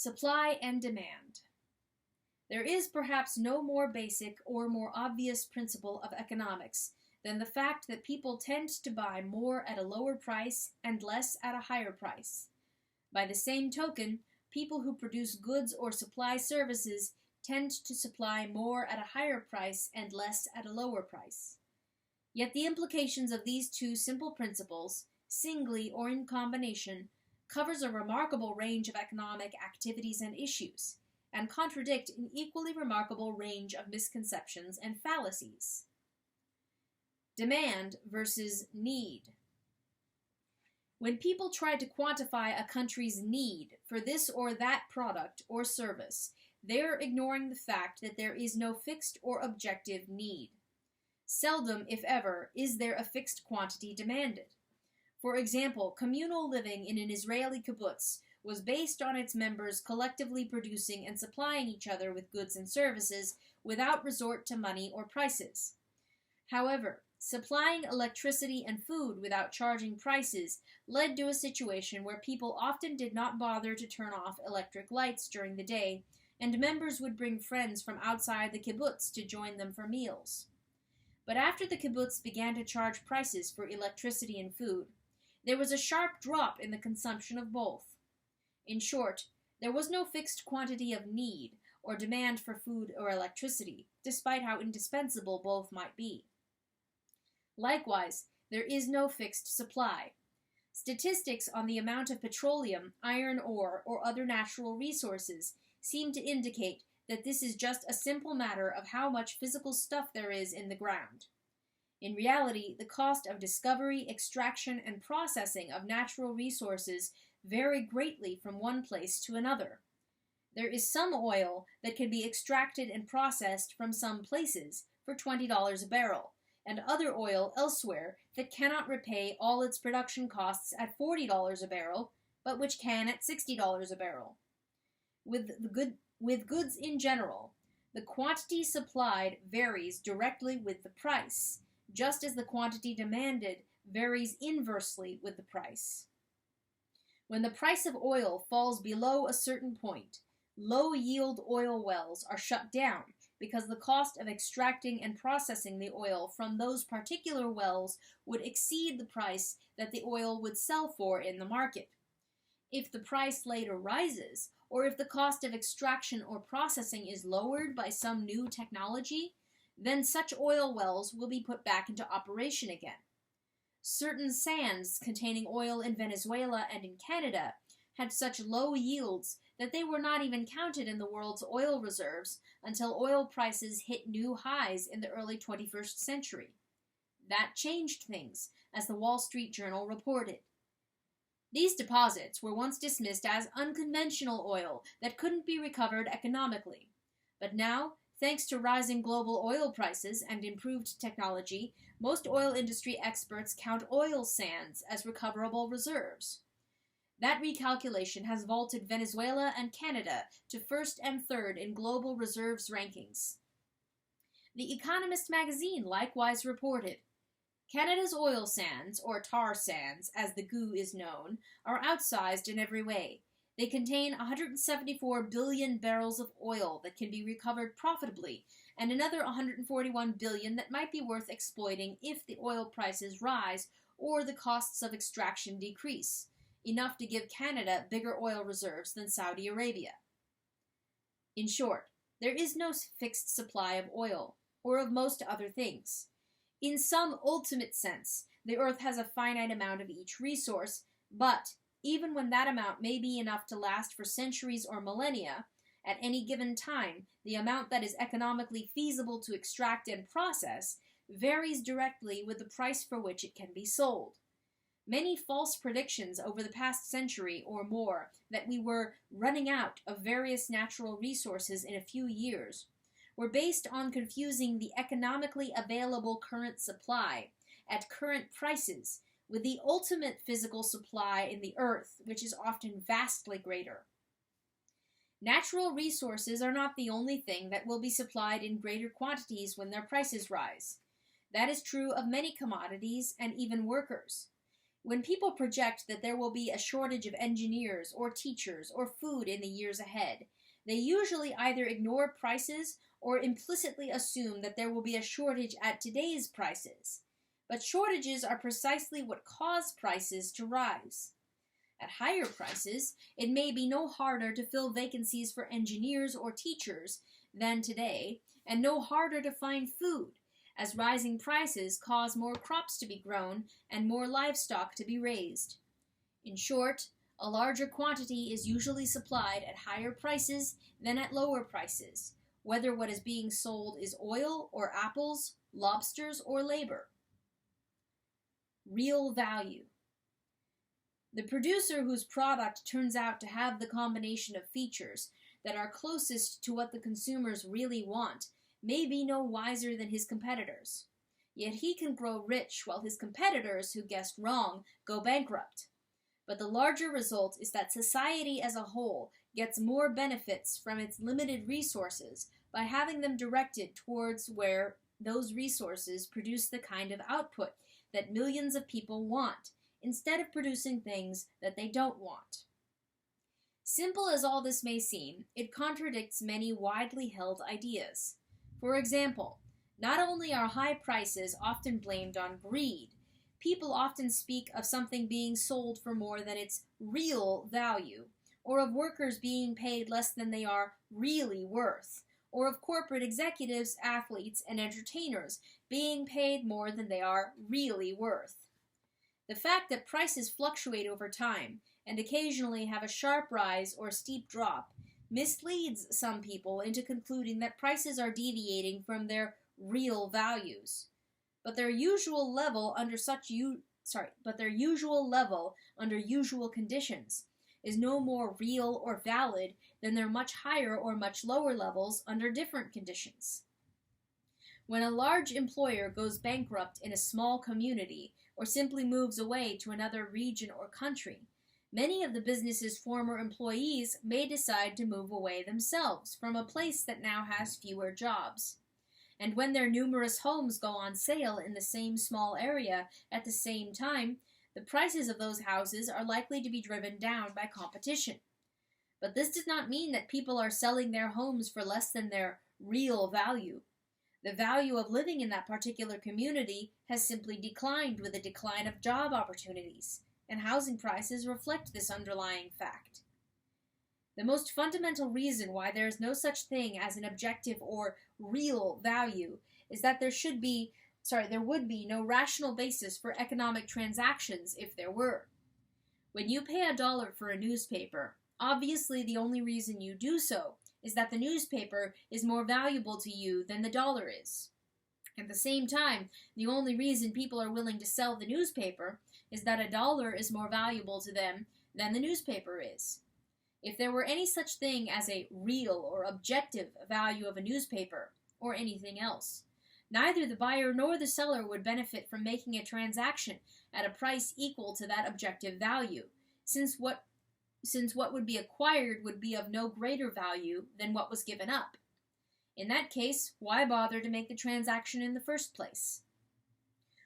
Supply and demand. There is perhaps no more basic or more obvious principle of economics than the fact that people tend to buy more at a lower price and less at a higher price. By the same token, people who produce goods or supply services tend to supply more at a higher price and less at a lower price. Yet the implications of these two simple principles, singly or in combination, covers a remarkable range of economic activities and issues, and contradict an equally remarkable range of misconceptions and fallacies. Demand versus need. When people try to quantify a country's need for this or that product or service, they're ignoring the fact that there is no fixed or objective need. Seldom, if ever, is there a fixed quantity demanded. For example, communal living in an Israeli kibbutz was based on its members collectively producing and supplying each other with goods and services without resort to money or prices. However, supplying electricity and food without charging prices led to a situation where people often did not bother to turn off electric lights during the day, and members would bring friends from outside the kibbutz to join them for meals. But after the kibbutz began to charge prices for electricity and food, there was a sharp drop in the consumption of both. In short, there was no fixed quantity of need or demand for food or electricity, despite how indispensable both might be. Likewise, there is no fixed supply. Statistics on the amount of petroleum, iron ore, or other natural resources seem to indicate that this is just a simple matter of how much physical stuff there is in the ground. In reality, the cost of discovery, extraction, and processing of natural resources vary greatly from one place to another. There is some oil that can be extracted and processed from some places for $20 a barrel, and other oil elsewhere that cannot repay all its production costs at $40 a barrel, but which can at $60 a barrel. With goods in general, the quantity supplied varies directly with the price, just as the quantity demanded varies inversely with the price. When the price of oil falls below a certain point, low-yield oil wells are shut down because the cost of extracting and processing the oil from those particular wells would exceed the price that the oil would sell for in the market. If the price later rises, or if the cost of extraction or processing is lowered by some new technology, then such oil wells will be put back into operation again. Certain sands containing oil in Venezuela and in Canada had such low yields that they were not even counted in the world's oil reserves until oil prices hit new highs in the early 21st century. That changed things, as the Wall Street Journal reported. These deposits were once dismissed as unconventional oil that couldn't be recovered economically. But now, thanks to rising global oil prices and improved technology, most oil industry experts count oil sands as recoverable reserves. That recalculation has vaulted Venezuela and Canada to first and third in global reserves rankings. The Economist magazine likewise reported, Canada's oil sands, or tar sands as the goo is known, are outsized in every way. They contain 174 billion barrels of oil that can be recovered profitably, and another 141 billion that might be worth exploiting if the oil prices rise or the costs of extraction decrease, enough to give Canada bigger oil reserves than Saudi Arabia. In short, there is no fixed supply of oil, or of most other things. In some ultimate sense, the earth has a finite amount of each resource, but even when that amount may be enough to last for centuries or millennia, at any given time, the amount that is economically feasible to extract and process varies directly with the price for which it can be sold. Many false predictions over the past century or more that we were running out of various natural resources in a few years were based on confusing the economically available current supply at current prices with the ultimate physical supply in the earth, which is often vastly greater. Natural resources are not the only thing that will be supplied in greater quantities when their prices rise. That is true of many commodities and even workers. When people project that there will be a shortage of engineers or teachers or food in the years ahead, they usually either ignore prices or implicitly assume that there will be a shortage at today's prices. But shortages are precisely what cause prices to rise. At higher prices, it may be no harder to fill vacancies for engineers or teachers than today, and no harder to find food, as rising prices cause more crops to be grown and more livestock to be raised. In short, a larger quantity is usually supplied at higher prices than at lower prices, whether what is being sold is oil or apples, lobsters or labor. Real value. The producer whose product turns out to have the combination of features that are closest to what the consumers really want may be no wiser than his competitors. Yet he can grow rich while his competitors, who guessed wrong, go bankrupt. But the larger result is that society as a whole gets more benefits from its limited resources by having them directed towards where those resources produce the kind of output that millions of people want, instead of producing things that they don't want. Simple as all this may seem, it contradicts many widely held ideas. For example, not only are high prices often blamed on greed, people often speak of something being sold for more than its real value, or of workers being paid less than they are really worth, or of corporate executives, athletes, and entertainers being paid more than they are really worth. The fact that prices fluctuate over time and occasionally have a sharp rise or steep drop misleads some people into concluding that prices are deviating from their real values. But their usual level under usual conditions is no more real or valid than their much higher or much lower levels under different conditions. When a large employer goes bankrupt in a small community or simply moves away to another region or country, many of the business's former employees may decide to move away themselves from a place that now has fewer jobs. And when their numerous homes go on sale in the same small area at the same time, the prices of those houses are likely to be driven down by competition. But this does not mean that people are selling their homes for less than their real value. The value of living in that particular community has simply declined with the decline of job opportunities, and housing prices reflect this underlying fact. The most fundamental reason why there is no such thing as an objective or real value is that there would be no rational basis for economic transactions if there were. When you pay $1 for a newspaper, obviously the only reason you do so is that the newspaper is more valuable to you than the dollar is. At the same time, the only reason people are willing to sell the newspaper is that $1 is more valuable to them than the newspaper is. If there were any such thing as a real or objective value of a newspaper, or anything else, neither the buyer nor the seller would benefit from making a transaction at a price equal to that objective value, since what would be acquired would be of no greater value than what was given up. In that case, why bother to make the transaction in the first place?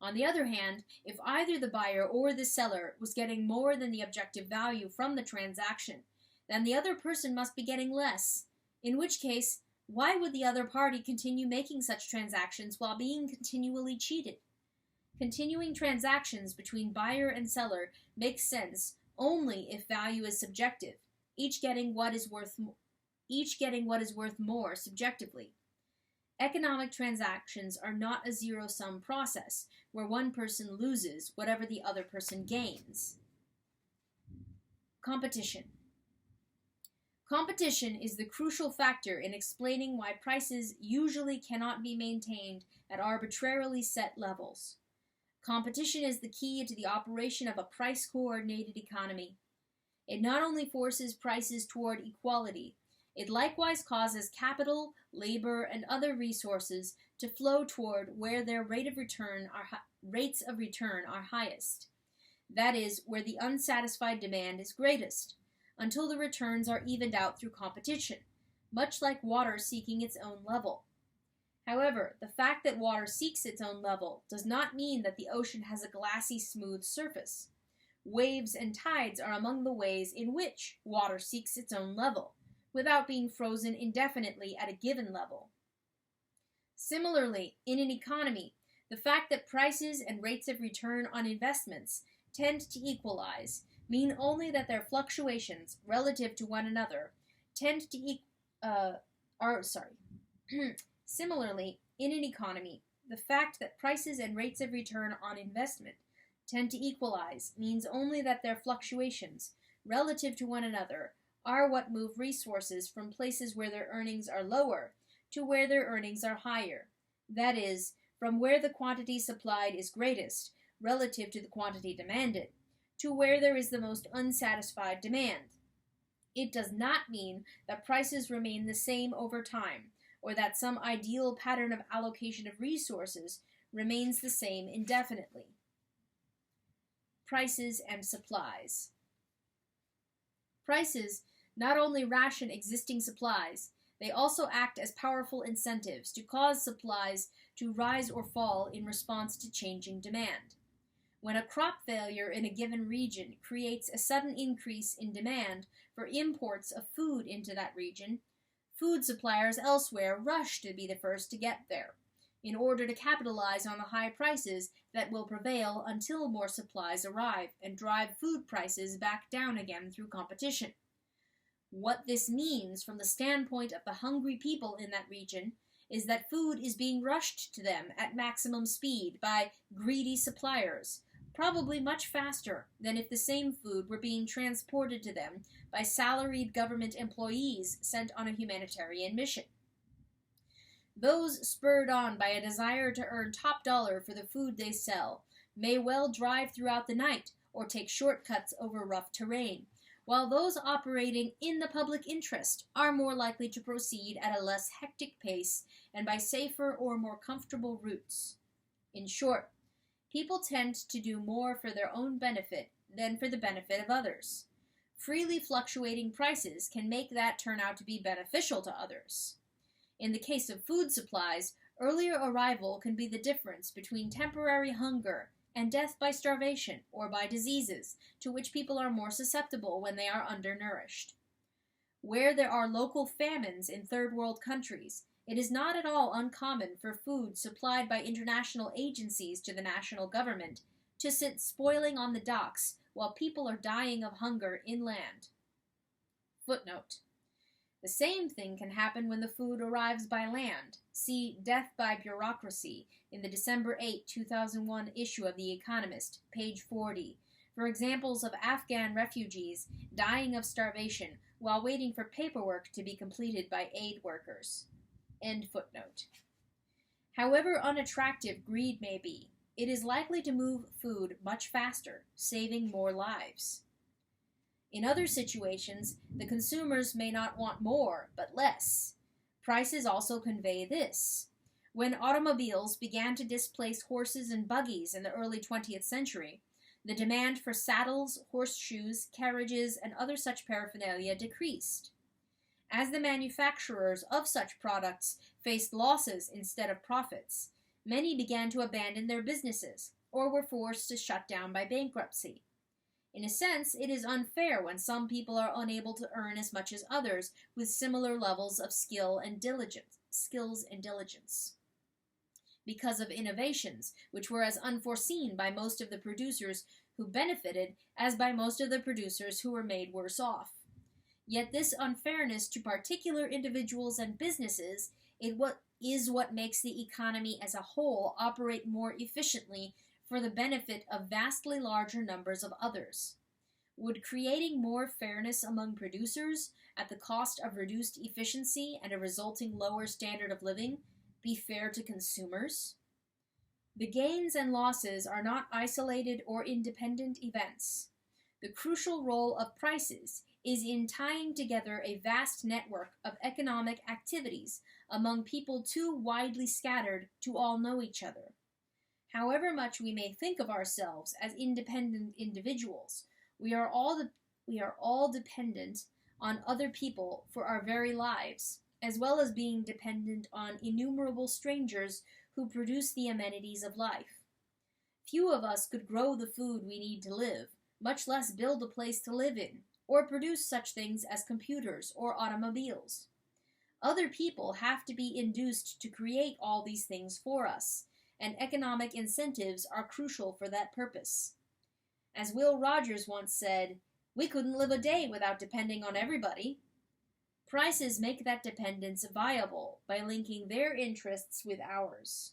On the other hand, if either the buyer or the seller was getting more than the objective value from the transaction, then the other person must be getting less, in which case, why would the other party continue making such transactions while being continually cheated? Continuing transactions between buyer and seller make sense only if value is subjective, each getting what is worth more subjectively. Economic transactions are not a zero-sum process where one person loses whatever the other person gains. Competition. Competition is the crucial factor in explaining why prices usually cannot be maintained at arbitrarily set levels. Competition is the key to the operation of a price-coordinated economy. It not only forces prices toward equality, it likewise causes capital, labor, and other resources to flow toward where their rates of return are highest. That is, where the unsatisfied demand is greatest, until the returns are evened out through competition, much like water seeking its own level. However, the fact that water seeks its own level does not mean that the ocean has a glassy, smooth surface. Waves and tides are among the ways in which water seeks its own level, without being frozen indefinitely at a given level. Similarly, in an economy, the fact that prices and rates of return on investments tend to equalize mean only that their fluctuations relative to one another tend to Similarly, in an economy, the fact that prices and rates of return on investment tend to equalize means only that their fluctuations relative to one another are what move resources from places where their earnings are lower to where their earnings are higher. That is, from where the quantity supplied is greatest relative to the quantity demanded, to where there is the most unsatisfied demand. It does not mean that prices remain the same over time, or that some ideal pattern of allocation of resources remains the same indefinitely. Prices and supplies. Prices not only ration existing supplies, they also act as powerful incentives to cause supplies to rise or fall in response to changing demand. When a crop failure in a given region creates a sudden increase in demand for imports of food into that region, food suppliers elsewhere rush to be the first to get there, in order to capitalize on the high prices that will prevail until more supplies arrive and drive food prices back down again through competition. What this means from the standpoint of the hungry people in that region is that food is being rushed to them at maximum speed by greedy suppliers, probably much faster than if the same food were being transported to them by salaried government employees sent on a humanitarian mission. Those spurred on by a desire to earn top dollar for the food they sell may well drive throughout the night or take shortcuts over rough terrain, while those operating in the public interest are more likely to proceed at a less hectic pace and by safer or more comfortable routes. In short, people tend to do more for their own benefit than for the benefit of others. Freely fluctuating prices can make that turn out to be beneficial to others. In the case of food supplies, earlier arrival can be the difference between temporary hunger and death by starvation or by diseases, to which people are more susceptible when they are undernourished. Where there are local famines in third world countries, it is not at all uncommon for food supplied by international agencies to the national government to sit spoiling on the docks while people are dying of hunger inland. Footnote. The same thing can happen when the food arrives by land. See Death by Bureaucracy in the December 8, 2001 issue of The Economist, page 40, for examples of Afghan refugees dying of starvation while waiting for paperwork to be completed by aid workers. End footnote. However unattractive greed may be, it is likely to move food much faster, saving more lives. In other situations, the consumers may not want more, but less. Prices also convey this. When automobiles began to displace horses and buggies in the early 20th century, the demand for saddles, horseshoes, carriages, and other such paraphernalia decreased. As the manufacturers of such products faced losses instead of profits, many began to abandon their businesses, or were forced to shut down by bankruptcy. In a sense, it is unfair when some people are unable to earn as much as others with similar levels of skills and diligence, because of innovations which were as unforeseen by most of the producers who benefited as by most of the producers who were made worse off. Yet this unfairness to particular individuals and businesses is what makes the economy as a whole operate more efficiently for the benefit of vastly larger numbers of others. Would creating more fairness among producers at the cost of reduced efficiency and a resulting lower standard of living be fair to consumers? The gains and losses are not isolated or independent events. The crucial role of prices is in tying together a vast network of economic activities among people too widely scattered to all know each other. However much we may think of ourselves as independent individuals, we are all dependent on other people for our very lives, as well as being dependent on innumerable strangers who produce the amenities of life. Few of us could grow the food we need to live, much less build a place to live in, or produce such things as computers or automobiles. Other people have to be induced to create all these things for us, and economic incentives are crucial for that purpose. As Will Rogers once said, "We couldn't live a day without depending on everybody." Prices make that dependence viable by linking their interests with ours.